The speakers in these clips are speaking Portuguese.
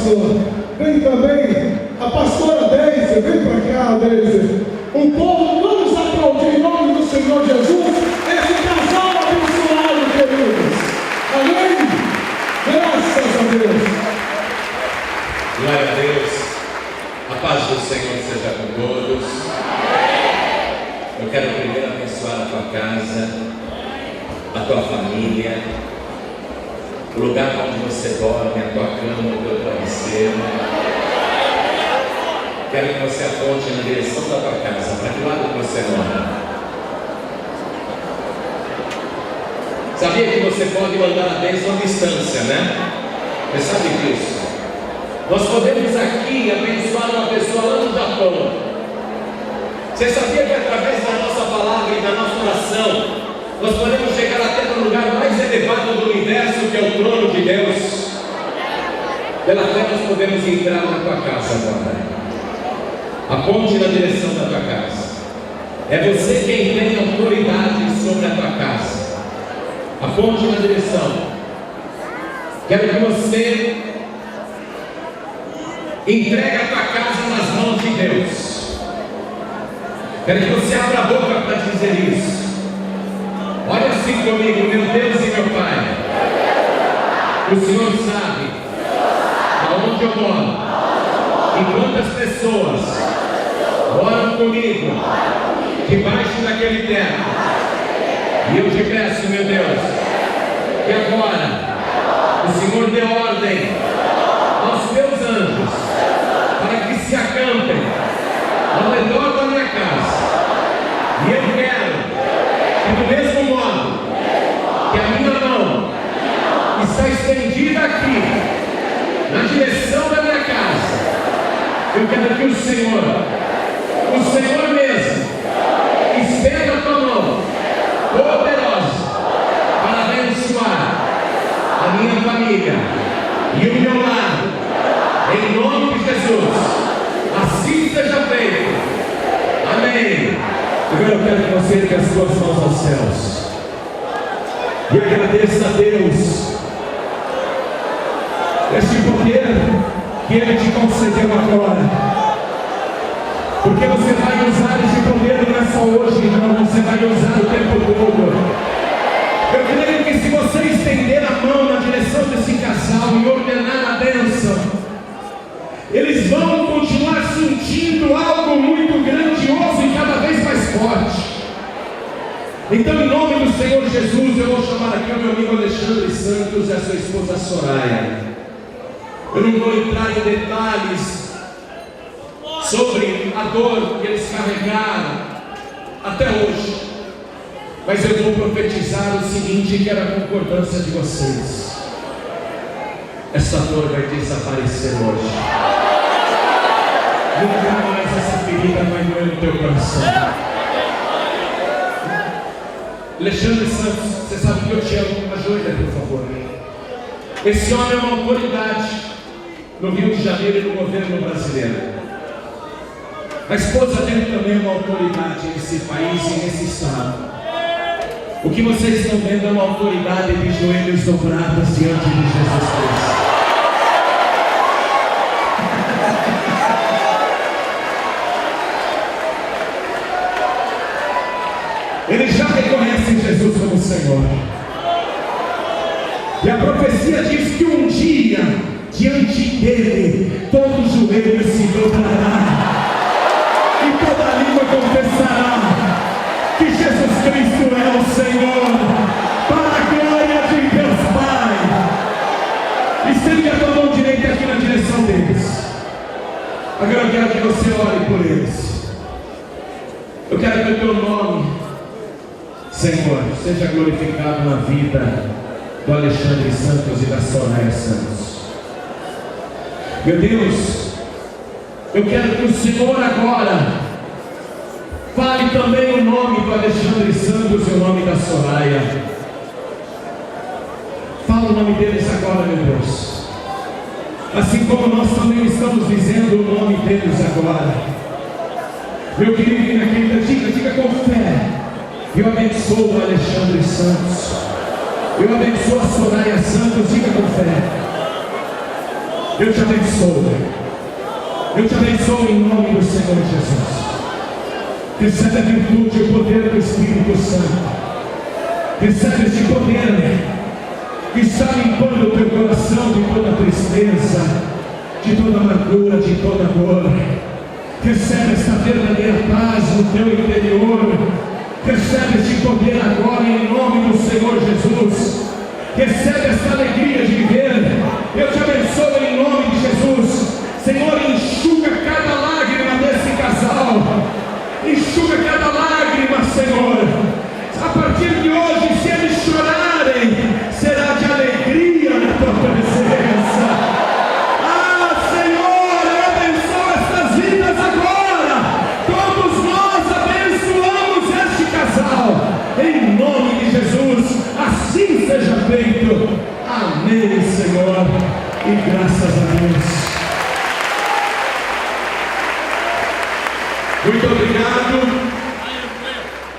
pastor. Vem também a pastora Deise. Vem para cá, Deise. O povo, vamos aplaudir em nome do Senhor Jesus esse casal abençoado, queridos. Amém? Graças a Deus. Glória a Deus. A paz do Senhor seja com todos. Eu quero primeiro abençoar a tua casa, a tua família, o lugar onde você dorme, a tua cama, o teu travesseiro. Quero que você aponte na direção da tua casa, para que lado você mora. Sabia que você pode mandar a bênção à distância, né? Você sabe disso? Nós podemos aqui abençoar uma pessoa lá no Japão. Você sabia que através da nossa palavra e da nossa oração, nós podemos chegar até no lugar mais elevado do universo, que é o trono de Deus? Pela fé nós podemos entrar na tua casa agora. Aponte na direção da tua casa. É você quem tem autoridade sobre a tua casa. Aponte na direção. Quero que você entregue a tua casa nas mãos de Deus. Quero que você abra a boca para dizer isso. Olha assim comigo, meu Deus e meu Pai. O Senhor sabe aonde eu moro e quantas pessoas moram comigo debaixo daquele teto. E eu te peço, meu Deus, que agora o Senhor dê ordem aos teus anjos para que se acampem ao redor da minha casa. E eu quero que do mesmo modo que a minha mão está estendida aqui na direção da minha casa, eu quero que o Senhor mesmo estenda a tua mão poderosa para abençoar a minha família e o meu lar, em nome de Jesus. Assim seja feito. Amém. Agora eu quero que você ergue as suas mãos aos céus e agradeça a Deus este poder que Ele te concedeu agora. Porque você vai usar esse poder não é só hoje, não, você vai usar o tempo todo. Eu creio que se você estender a mão na direção desse casal e ordenar a bênção, eles vão continuar sentindo algo muito grandioso e cada vez mais forte. Então, em nome do Senhor Jesus, eu vou chamar aqui o meu amigo Alexandre Santos e a sua esposa Soraya. Eu não vou entrar em detalhes sobre a dor que eles carregaram até hoje, mas eu vou profetizar o seguinte, que era a concordância de vocês: essa dor vai desaparecer hoje. Nunca mais essa ferida vai doer no teu coração. Alexandre Santos, você sabe que eu te amo, ajoelha por favor. Esse homem é uma autoridade no Rio de Janeiro e no governo brasileiro. A esposa dele também é uma autoridade nesse país e nesse estado. O que vocês estão vendo é uma autoridade de joelhos dobrados diante de Jesus Cristo. Eles já reconhecem Jesus como Senhor. E a profecia diz que um dia, diante dele, todo joelho se dobrará e toda língua confessará que Jesus Cristo é o Senhor, para a glória de Deus Pai. Estende a tua mão direita aqui na direção deles. Agora eu quero que você ore por eles. Eu quero que o teu nome, Senhor, seja glorificado na vida do Alexandre Santos e da Soraya Santos. Meu Deus, eu quero que o Senhor agora fale também o nome do Alexandre Santos e o nome da Soraya. Fala o nome deles agora, meu Deus. Assim como nós também estamos dizendo o nome deles agora. Meu querido e minha querida, diga com fé. Eu abençoo o Alexandre Santos. Eu abençoo a Soraya Santos, diga com fé. Eu te abençoo. Eu te abençoo em nome do Senhor Jesus. Recebe a virtude e o poder do Espírito Santo. Recebe esse poder que está limpando o teu coração de toda tristeza, de toda amargura, de toda dor. Recebe esta verdadeira paz no teu interior. Recebe este poder agora em nome do Senhor Jesus. Recebe esta alegria de viver. Eu te abençoo em nome de Jesus. Senhor, enxuga cada lágrima desse casal. Enxuga cada lágrima, Senhor. A partir de hoje, se eles chorarem, será de alegria na tua presença. Ah, Senhor, eu abençoo estas vidas agora. Todos nós abençoamos este casal. Em nome de Jesus, assim seja feito. Amém, Senhor. E graças a Deus. Muito obrigado.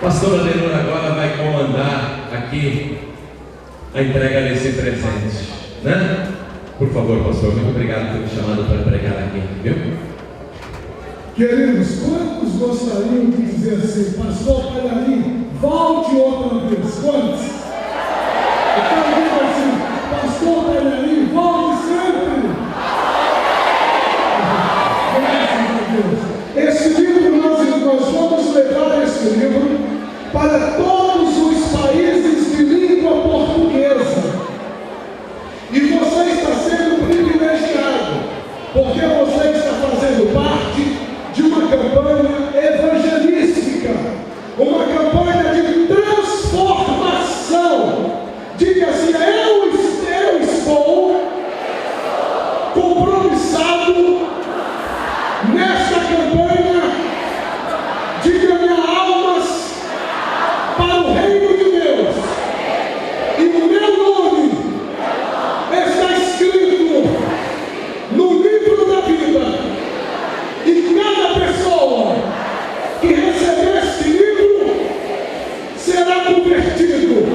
Pastor Adenor agora vai comandar aqui a entrega desse presente, né? Por favor, pastor, muito obrigado por me chamado para pregar aqui, viu? Queridos, quantos gostariam de dizer assim, pastor Palharim, volte outra vez? Quantos? Então diga assim, pastor Palharim, volte sempre. Graças a Deus. Esse livro, nós vamos levar esse livro para todos os países de língua portuguesa. E você está sendo privilegiado, porque você está fazendo parte de uma campanha evangelística, uma campanha de transformação. Diga assim, eu estou compromissado nesta campanha de ganhar almas para o reino de Deus. E o meu nome está escrito no livro da vida. E cada pessoa que receber este livro será convertido.